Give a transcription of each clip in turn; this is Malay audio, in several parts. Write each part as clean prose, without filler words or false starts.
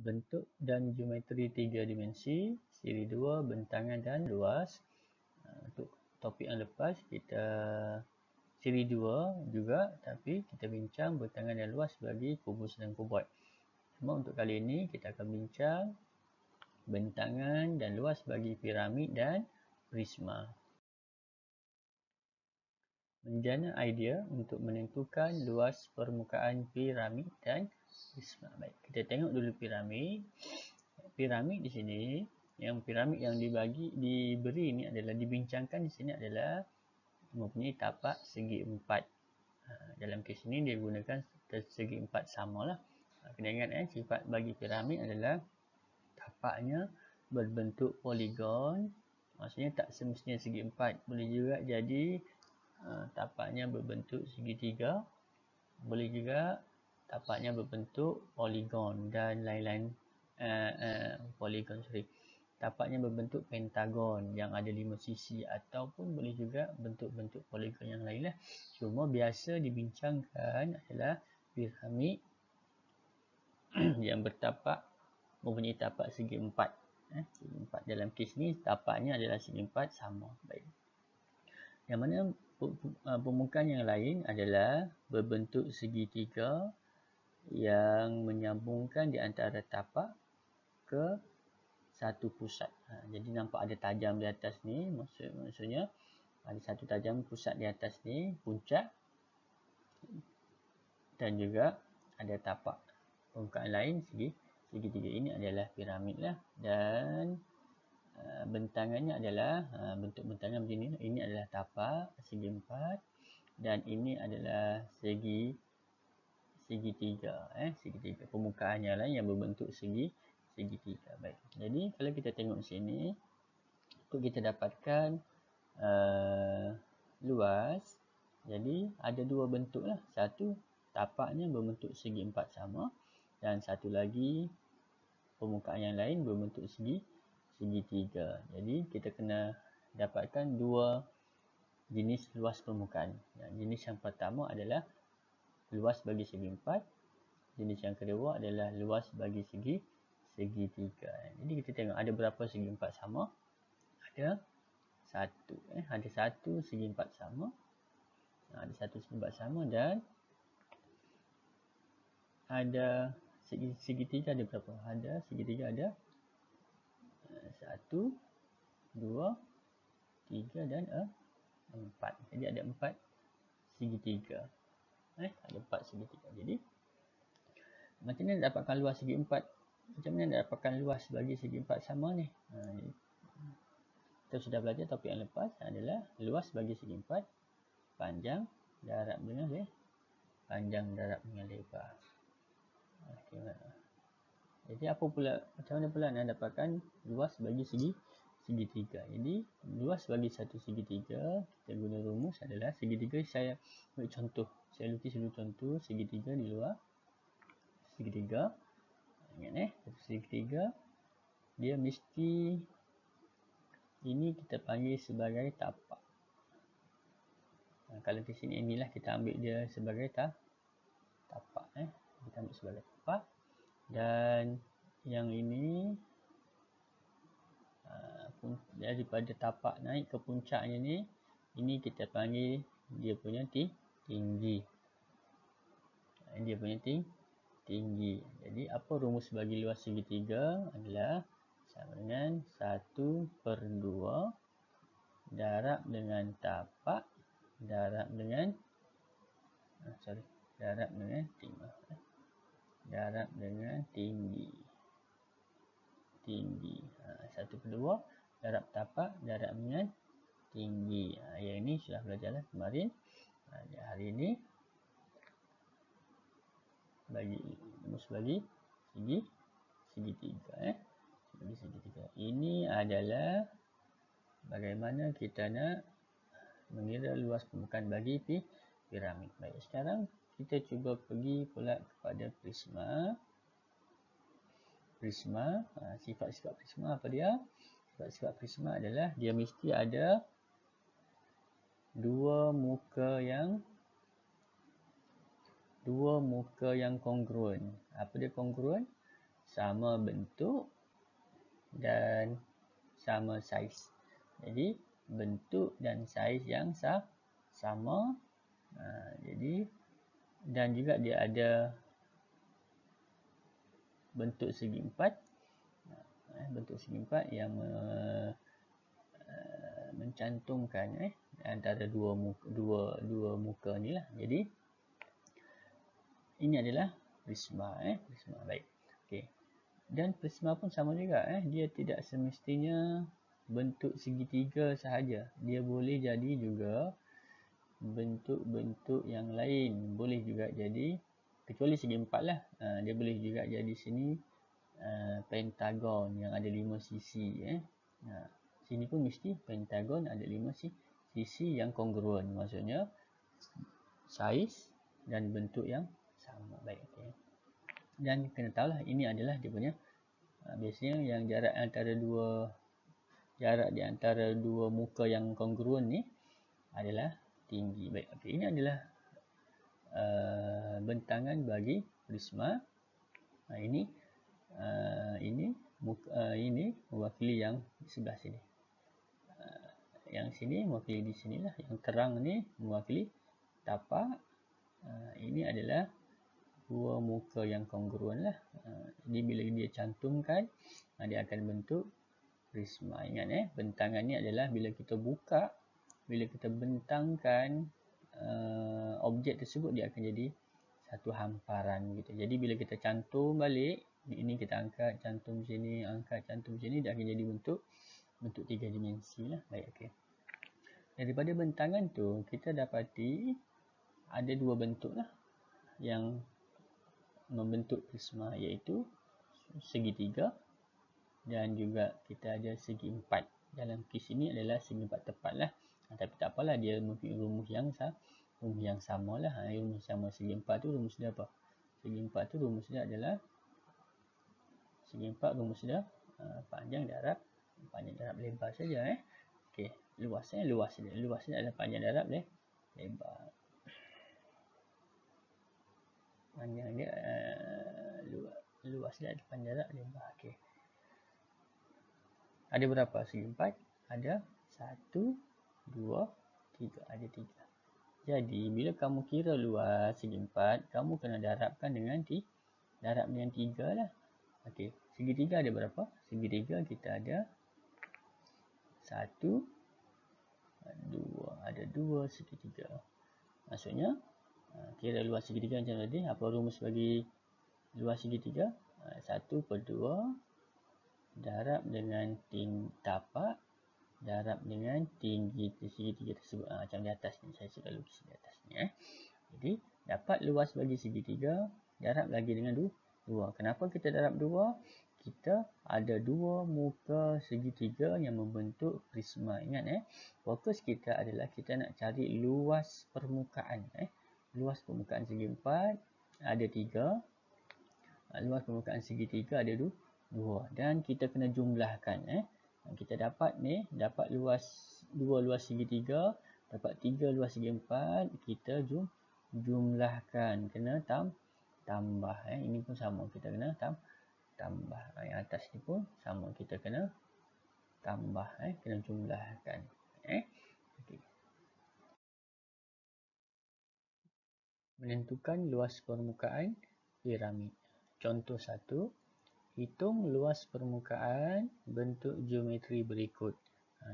bentuk dan geometri 3 dimensi, siri 2, bentangan dan luas. Untuk topik yang lepas kita siri 2 juga, tapi kita bincang bentangan dan luas bagi kubus dan kuboid. Cuma untuk kali ini kita akan bincang bentangan dan luas bagi piramid dan prisma. Menjana idea untuk menentukan luas permukaan piramid dan prisma. Baik, kita tengok dulu piramid. Piramid di sini, piramid yang diberi ini adalah dibincangkan di sini adalah mempunyai tapak segi 4. Dalam kes ini dia gunakan segi 4 samalah. Kena ingat sifat bagi piramid adalah tapaknya berbentuk poligon. Maksudnya tak semestinya segi 4. Boleh juga jadi tapaknya berbentuk segitiga, boleh juga tapaknya berbentuk poligon dan lain-lain. Tapaknya berbentuk pentagon yang ada 5 sisi, ataupun boleh juga bentuk-bentuk poligon yang lain lah. Cuma biasa dibincangkan adalah piramid yang bertapak mempunyai tapak segi 4. Segi 4 dalam kes ni tapaknya adalah segi 4 sama. Baik. Yang mana permukaan yang lain adalah berbentuk segitiga yang menyambungkan di antara tapak ke satu pusat. Jadi nampak ada tajam di atas ni, maksudnya ada satu tajam pusat di atas ni, puncak, dan juga ada tapak. Permukaan lain segitiga ini adalah piramid lah. Dan bentangannya adalah bentuk bentangan begini. Ini adalah tapak segi 4 dan ini adalah segitiga. Segitiga. Permukaannya lah yang berbentuk segitiga. Baik. Jadi kalau kita tengok sini, untuk kita dapatkan luas, jadi ada dua bentuk lah. Satu, tapaknya berbentuk segi 4 sama, dan satu lagi permukaan yang lain berbentuk segitiga. Jadi kita kena dapatkan dua jenis luas permukaan. Jenis yang pertama adalah luas bagi segi 4. Jenis yang kedua adalah luas bagi segitiga. Jadi kita tengok ada berapa segi 4 sama. Ada satu. Ada satu segi 4 sama. Ada satu segi 4 sama, dan ada segitiga ada berapa? Ada segitiga ada 1, 2, 3 dan 4. Jadi ada 4 segitiga. Ada 4 segitiga. Jadi macam mana nak dapatkan luas segi 4? Macam mana nak dapatkan luas bagi segi 4 sama ni? Kita sudah belajar topik yang lepas adalah luas bagi segi 4, panjang darab dengan lebar. Jadi apa pula, macam mana pula nak dapatkan luas bagi segitiga? Jadi luas bagi satu segitiga, kita guna rumus adalah segitiga. Saya ambil contoh, saya lukis dulu contoh segitiga di luar. Segitiga, ingat satu segitiga, dia mesti, ini kita panggil sebagai tapak. Kalau di sini inilah kita ambil dia sebagai tapak. Kita ambil sebagai tapak. Dan yang ini daripada tapak naik ke puncaknya ni, ini kita panggil dia punya tinggi. Dia punya tinggi. Jadi apa rumus bagi luas segitiga adalah sama dengan 1/2 darab dengan tapak darab dengan tinggi. 1/2 darab tapak darab dengan tinggi. Yang ini sudah belajarlah kemarin. Hari ini rumus bagi segitiga. Ini adalah bagaimana kita nak mengira luas permukaan bagi piramid. Baik, sekarang kita cuba pergi pula kepada prisma. Sifat-sifat prisma apa dia? Sifat-sifat prisma adalah dia mesti ada dua muka yang kongruen. Apa dia kongruen? sama bentuk dan sama saiz. Jadi bentuk dan saiz yang sama. Jadi dan juga dia ada bentuk segi empat. Bentuk segi empat yang mencantumkan antara dua muka ni lah. Jadi ini adalah prisma. Prisma, baik. Okey. Dan prisma pun sama juga. Dia tidak semestinya bentuk segitiga sahaja. Dia boleh jadi juga bentuk-bentuk yang lain. Boleh juga jadi, kecuali segi empat lah. Dia boleh juga jadi sini pentagon yang ada 5 sisi. Sini pun mesti pentagon ada 5 sisi yang kongruen. Maksudnya saiz dan bentuk yang sama. Baik, okay. Dan kena tahulah ini adalah dia punya biasanya yang jarak di antara dua muka yang kongruen ni adalah tinggi. Baik, okay. Ini adalah bentangan bagi prisma. Ini mewakili yang di sebelah sini. Yang sini mewakili di sinilah. Yang terang ni mewakili tapak. Ini adalah dua muka yang kongruen lah. Jadi bila dia cantumkan, dia akan bentuk prisma. Ingat bentangan ni adalah bila kita buka, bila kita bentangkan objek tersebut, dia akan jadi satu hamparan gitu. Jadi bila kita cantum balik, ini kita angkat, cantum sini, angkat, cantum sini, dia akan jadi bentuk 3 dimensi lah. Baik, okey. Daripada bentangan tu, kita dapati ada dua bentuk lah yang membentuk prisma, iaitu segitiga dan juga kita ada segi empat. Dalam kes ini adalah segi empat tepat lah. Tapi tak apalah, dia mempunyai rumus yang sama lah. Rumus sama segi empat tu rumus dia apa? Segi empat tu rumus dia adalah rumus dia panjang darab lebar saja. Okey, luas dia adalah panjang darab lebar. Panjang dia luas dia adalah panjang darab lebar. Okey. Ada berapa segi empat? Ada 1, 2, 3. Ada 3. Jadi bila kamu kira luas segi empat, kamu kena darab dengan 3 lah. Okey, segitiga ada berapa? Segitiga kita ada 1, 2, ada 2 segitiga. Maksudnya kira luas segitiga macam tadi. Apa rumus bagi luas segitiga? 1/2 darab dengan tapak darab dengan tinggi segitiga tersebut. Macam di atas ni, saya sudah lukis di atas ni. Jadi dapat luas bagi segitiga, darab lagi dengan 2. Kenapa kita darab 2? Kita ada 2 muka segitiga yang membentuk prisma. Ingat fokus kita adalah kita nak cari luas permukaan. Luas permukaan segi empat ada 3. Luas permukaan segitiga ada 2. Dan kita kena jumlahkan. Kita dapat luas 2 luas segitiga, dapat 3 luas segi empat. Kita jumlahkan, kena tambah. Ini pun sama, kita kena tambah. Yang atas ni pun sama, kita kena tambah, kena jumlahkan. Okay. Menentukan luas permukaan piramid. Contoh 1, hitung luas permukaan bentuk geometri berikut.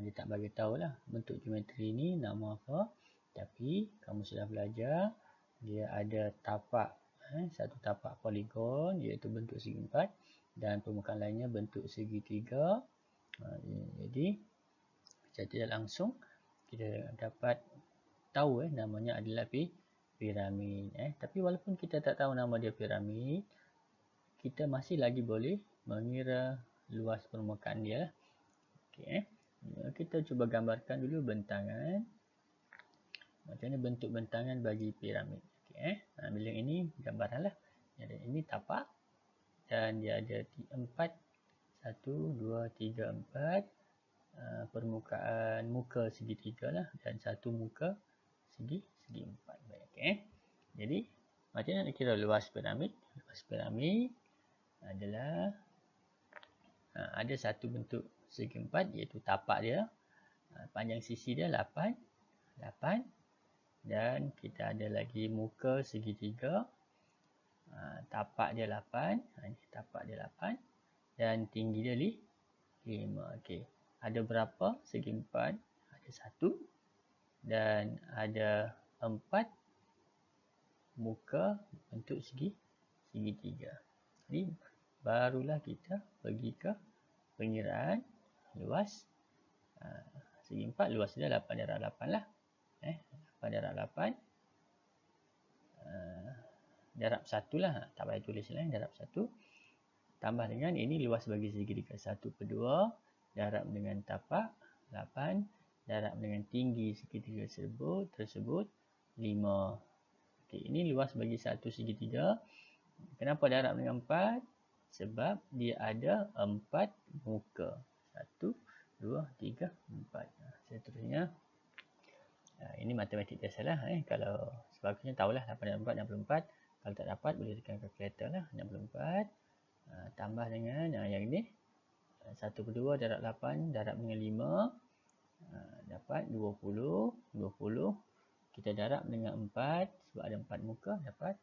Dia tak bagi tahu lah bentuk geometri ni nama apa, tapi kamu sudah belajar dia ada tapak, satu tapak poligon iaitu bentuk segi empat dan permukaan lainnya bentuk segitiga. Jadi secara tidak langsung kita dapat tahu namanya adalah piramid. Tapi walaupun kita tak tahu nama dia piramid, kita masih lagi boleh mengira luas permukaan dia. Okey, kita cuba gambarkan dulu bentangan. Macam mana bentuk bentangan bagi piramid. Okey, bila ini gambaranlah. Ini tapak dan dia ada 4, 1, 2, 3, 4 permukaan muka segitiga lah dan satu muka segi empat. Baik, okey. Jadi macam mana nak kira luas piramid? Luas piramid adalah ada satu bentuk segi empat, iaitu tapak dia. Panjang sisi dia 8. Dan kita ada lagi muka segitiga. Tapak dia 8. Tapak dia 8. Dan tinggi dia 5. Okey. Ada berapa segi empat? Ada 1. Dan ada 4 muka bentuk segitiga. Jadi barulah kita pergi ke pengiraan luas segi empat. Luas dia 8/8 lah. 8/8. Darab 1 lah. Tak payah tulis lah. Darab 1. Tambah dengan ini luas bagi segitiga 1/2. Darab dengan tapak 8. Darab dengan tinggi segitiga tersebut 5. Okey, ini luas bagi satu segitiga. Kenapa darab dengan 4? Sebab dia ada 4 muka. 1, 2, 3, 4. Seterusnya. Ini matematik biasalah. Kalau sebagusnya tahulah 8/4, 64. Kalau tak dapat boleh tekan kalkulator lah. 64. Tambah dengan yang ini. 1/2 darab 8 darab dengan 5. Dapat 20. Kita darab dengan 4. Sebab ada 4 muka. Dapat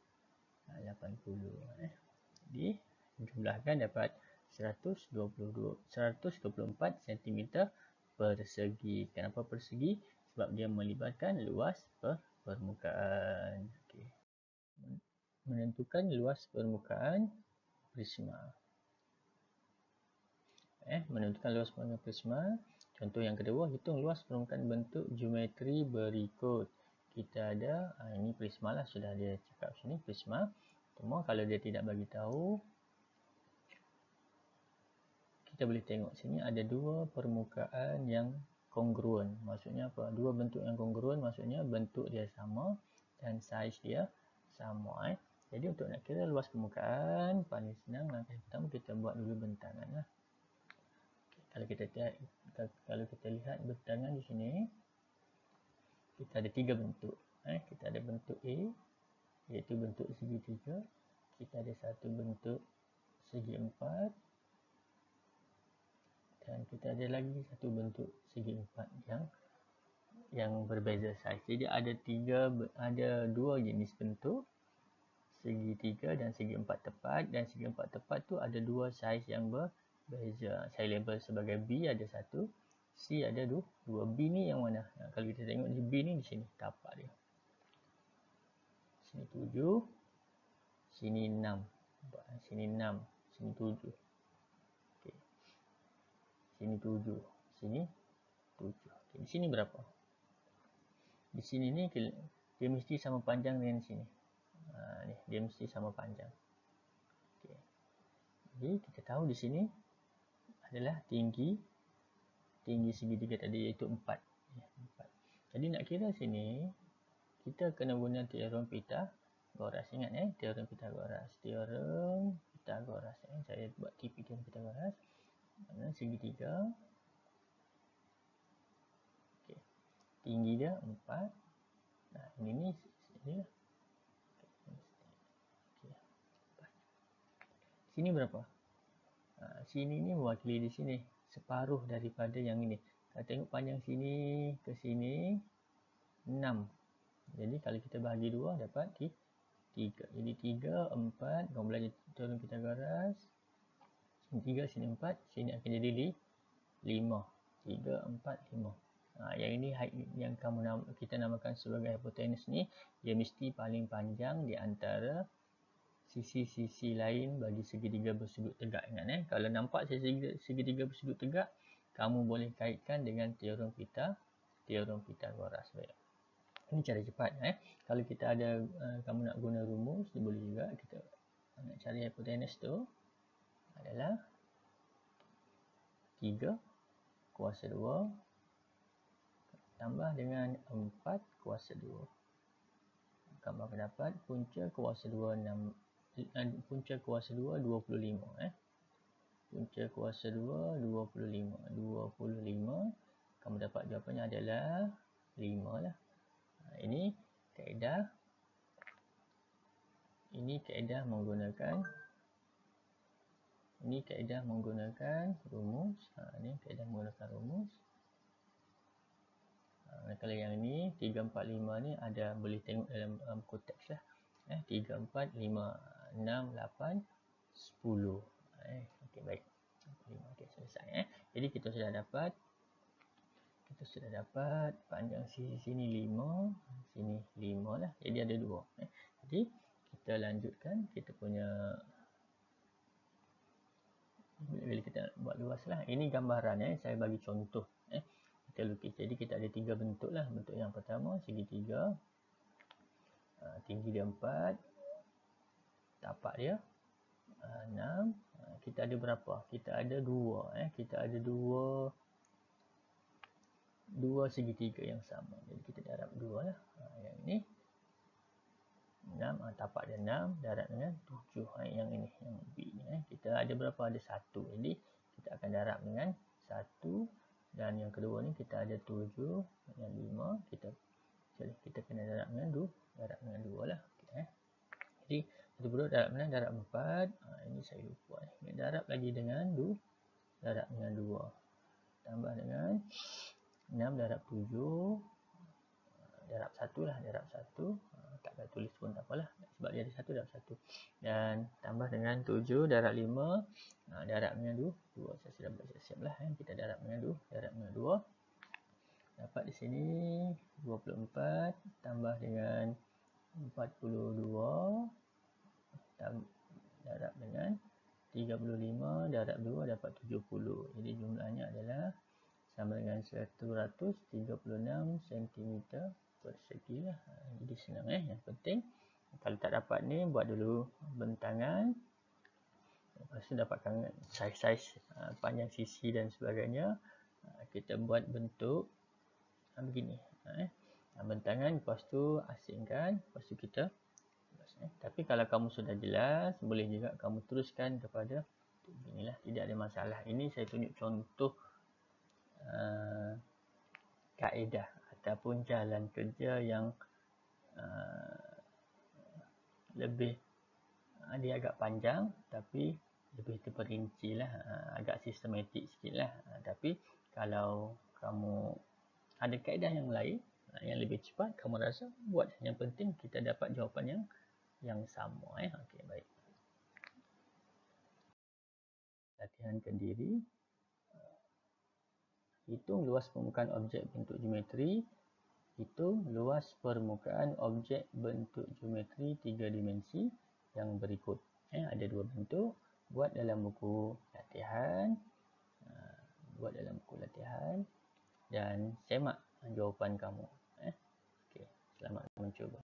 80. Jadi jumlahkan dapat 124 cm persegi. Kenapa persegi? Sebab dia melibatkan luas permukaan. Okay. Menentukan luas permukaan prisma. Menentukan luas permukaan prisma. Contoh yang kedua, hitung luas permukaan bentuk geometri berikut. Kita ada, ini prisma lah, sudah dia cakap sini, prisma. Cuma kalau dia tidak bagi tahu, kita boleh tengok sini ada dua permukaan yang kongruen. Maksudnya apa? Dua bentuk yang kongruen maksudnya bentuk dia sama dan saiz dia sama. Jadi untuk nak kira luas permukaan, paling senang langkah pertama kita buat dulu bentangan lah. Kalau kita lihat bentangan di sini, kita ada tiga bentuk. Kita ada bentuk A, iaitu bentuk segitiga. Kita ada satu bentuk segi empat. Dan kita ada lagi satu bentuk segi empat yang berbeza saiz. Jadi ada dua jenis bentuk, segitiga dan segi empat tepat. Dan segi empat tepat tu ada dua saiz yang berbeza. Saya label sebagai B ada satu, C ada dua. B ni yang mana? Kalau kita tengok di B ni, di sini tapak dia. Sini 7, sini 6. Sini 6, sini 7. Okey. Sini 7, sini 7. Okay. Di sini berapa? Di sini ni dia mesti sama panjang dengan sini. Ni dia mesti sama panjang. Okay. Jadi kita tahu di sini adalah tinggi segitiga tadi, iaitu 4. 4. Jadi nak kira sini, kita kena guna teorem Pythagoras. Ingat teorem Pythagoras. Teorem Pythagoras. Saya buat TP teorem Pythagoras. Mana segitiga. Okay. Tinggi dia 4. Nah, ini lah. Okay. Sini berapa? Sini ni mewakili di sini. Separuh daripada yang ini. Kalau tengok panjang sini ke sini 6. Jadi kalau kita bahagi 2 dapat 3. Jadi 3, 4. Kamu belajar teorem Pythagoras. Sini 3, sini 4. Sini akan jadi 5. 3, 4, 5. Yang ini yang kita namakan sebagai hipotenus ni, dia mesti paling panjang di antara sisi-sisi lain bagi segitiga bersudut tegak. Ingat kalau nampak segitiga bersudut tegak, kamu boleh kaitkan dengan teorem Pythagoras. Baik. Ini cara cepat. Kalau kita ada kamu nak guna rumus, boleh juga. Kita nak cari hipotenus tu adalah 3 kuasa 2 tambah dengan 4 kuasa 2. Kamu akan dapat punca kuasa 2 25. Punca kuasa 2 25. Kamu dapat jawapannya adalah 5 lah. Ini kaedah menggunakan Ini kaedah menggunakan rumus. Ini kaedah menggunakan rumus. Kalau yang ni 3, 4, 5 ni ada boleh tengok dalam konteks lah. 3, 4, 5, 6, 8, 10. Okey, baik. 5. Okey, selesai. Jadi kita sudah dapat panjang sini 5, sini 5 lah. Jadi ada 2. Jadi kita lanjutkan kita punya, bila kita buat luas lah. Ini gambaran saya bagi contoh. Kita lukis. Jadi kita ada 3 bentuk lah. Bentuk yang pertama segitiga. Tinggi dia 4. Tapak dia 6. Kita ada berapa? Kita ada 2. Kita ada 2 segitiga yang sama. Jadi kita darab 2 lah. Yang ini 6. Tapak dia 6. Darab dengan 7. Yang ini. Yang B ni. Kita ada berapa? Ada 1. Jadi kita akan darab dengan 1. Dan yang kedua ni kita ada 7 dengan 5. Kita kena darab dengan 2 lah. Okay. Jadi kita perlu darab dengan darab 4. Ini saya lupa. Darab lagi dengan 2. Darab dengan 2. Tambah dengan 6 darab 7. Darab 1 lah. Darab 1. Tak payah tulis pun tak apalah. Sebab dia ada 1 darab 1. Dan tambah dengan 7 darab 5. Darab dengan 2. Saya sudah buat siap-siap lah. Kita darab dengan 2. Darab dengan 2. Dapat di sini 24. Tambah dengan 42. Darab dengan 35. Darab 2 dapat 70. Jadi jumlahnya adalah sama dengan 136 cm persegi lah. Jadi senang Yang penting kalau tak dapat ni buat dulu bentangan. Lepas tu dapatkan saiz panjang sisi dan sebagainya. Kita buat bentuk begini. Bentangan, lepas tu asingkan, lepas tu kita tapi kalau kamu sudah jelas, boleh juga kamu teruskan kepada beginilah, tidak ada masalah. Ini saya tunjuk contoh kaedah ataupun jalan kerja yang lebih dia agak panjang tapi lebih terperinci lah, agak sistematik sikit lah. Tapi kalau kamu ada kaedah yang lain yang lebih cepat, kamu rasa buat. Yang penting kita dapat jawapan yang sama. Okey, baik. Latihan kendiri. Hitung luas permukaan objek bentuk geometri. Hitung luas permukaan objek bentuk geometri 3 dimensi yang berikut. Ada 2 bentuk. Buat dalam buku latihan. Dan semak jawapan kamu. Okey, selamat mencuba.